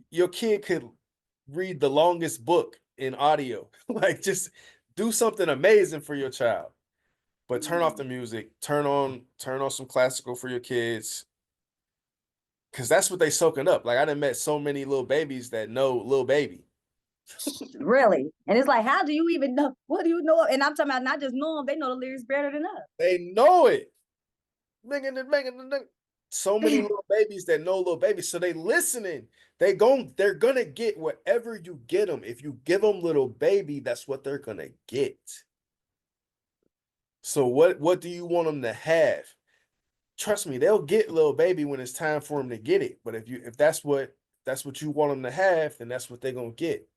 your kid could read the longest book in audio. Like just do something amazing for your child. But turn off Mm. the music, turn on some classical for your kids, because that's what they soaking up. Like I done met so many little babies that know Lil Baby. Really? And it's like, how do you even know? What do you know? And I'm talking about not just know them, they know the lyrics better than They know it. So many little babies that know little babies, so they listening. They're gonna get whatever you get them. If you give them Little Baby, that's what they're gonna get. So what do you want them to have? Trust me, they'll get Little Baby when it's time for them to get it. But if that's what you want them to have, then that's what they're gonna get.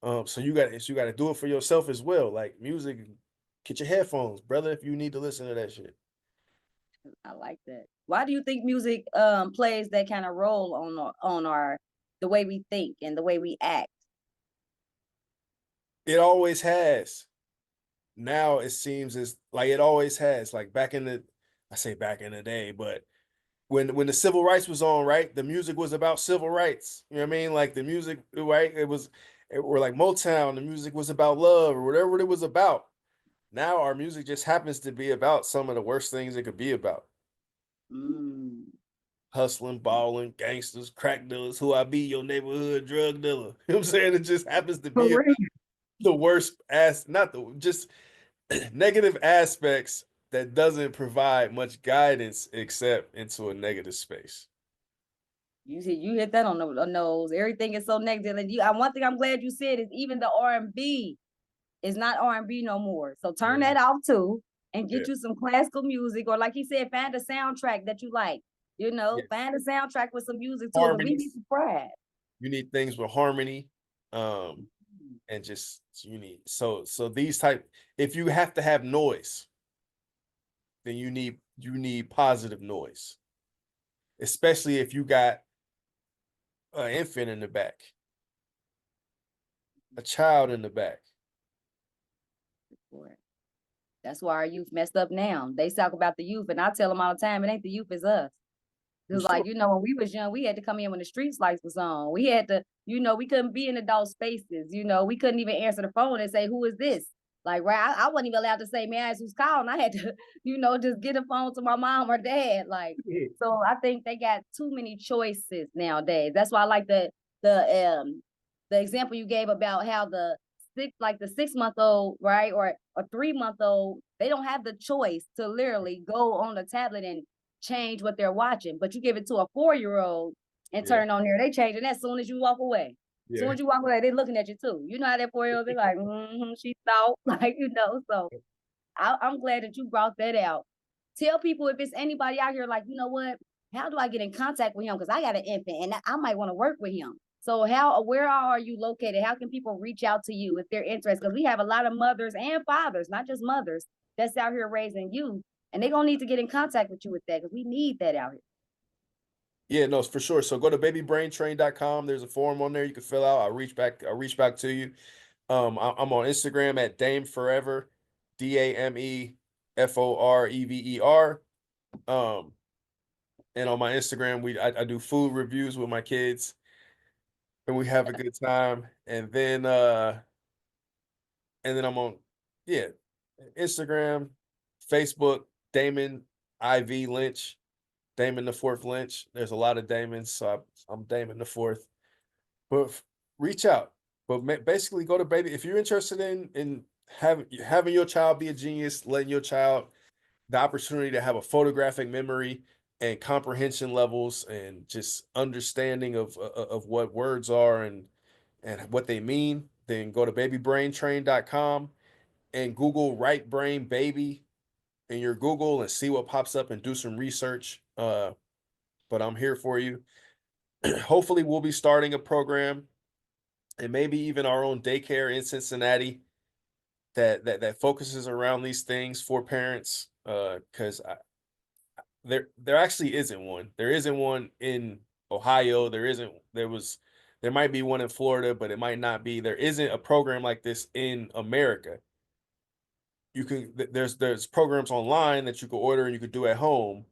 So you got to do it for yourself as well. Like music, get your headphones, brother, if you need to listen to that shit. I like that. Why do you think music plays that kind of role on our the way we think and the way we act? It always has. Now it seems as like it always has. Like I say back in the day, but when the civil rights was on, right? The music was about civil rights. You know what I mean? Like the music, right? Or like Motown, the music was about love or whatever it was about. Now our music just happens to be about some of the worst things it could be about. Mm. Hustling, balling, gangsters, crack dealers, who I be, your neighborhood drug dealer. You know what I'm saying? It just happens to For be real. the worst not the just negative aspects that doesn't provide much guidance except into a negative space. You hit that on the nose. Everything is so negative. And one thing I'm glad you said is even the R&B is not R&B no more. So turn Mhm. that off too and Yeah. get you some classical music, or like he said, find a soundtrack that you like. Yeah. Find a soundtrack with some music to it because we be Harmonies. surprised. You need things with harmony. Um, and just you need so these type if you have to have noise, then you need positive noise, especially if you got an infant in the back, a child in the back. For it. That's why our youth messed up now. They talk about the youth, and I tell them all the time, it ain't the youth, it's us. For Cause sure. when we was young, we had to come in when the street lights was on. We had to, we couldn't be in adult spaces. We couldn't even answer the phone and say, "Who is this?" Like, right? I wasn't even allowed to say, "Man, who's calling?" I had to, just get a phone to my mom or dad. Like, Yeah. so I think they got too many choices nowadays. That's why I like the example you gave about how the 6 month old, right, or a 3 month old, they don't have the choice to literally go on the tablet and change what they're watching. But you give it to a 4 year old and Yeah. turn on there, they change it as soon as you walk away. As soon Yeah. as you walk away, they're looking at you too. You know how that 4 year old, they're like, she thought, like, So I'm glad that you brought that out. Tell people if it's anybody out here, like, you know what? How do I get in contact with him? Because I got an infant and I might want to work with him. So where are you located? How can people reach out to you if they're interested? Because we have a lot of mothers and fathers, not just mothers, that's out here raising youth, and they're gonna need to get in contact with you with that because we need that out here. Yeah, no, for sure. So go to babybraintrain.com. There's a form on there you can fill out. I'll reach back to you. I'm on Instagram at Dame Forever, DameForever. And on my Instagram, I do food reviews with my kids and we have a good time. And then I'm on, yeah, Instagram, Facebook, Damon IV Lynch, Damon the Fourth Lynch. There's a lot of Damons, so I'm Damon the Fourth. But reach out. But basically, go to baby if you're interested in having your child be a genius, letting your child the opportunity to have a photographic memory and comprehension levels and just understanding of what words are and what they mean, then go to babybraintrain.com and Google right brain baby in your Google and see what pops up and do some research. But I'm here for you. Hopefully, we'll be starting a program and maybe even our own daycare in Cincinnati that focuses around these things for parents. Because there actually isn't one. There isn't one in Ohio. There isn't. There might be one in Florida, but it might not be. There isn't a program like this in America. There's programs online that you can order and you could do at home,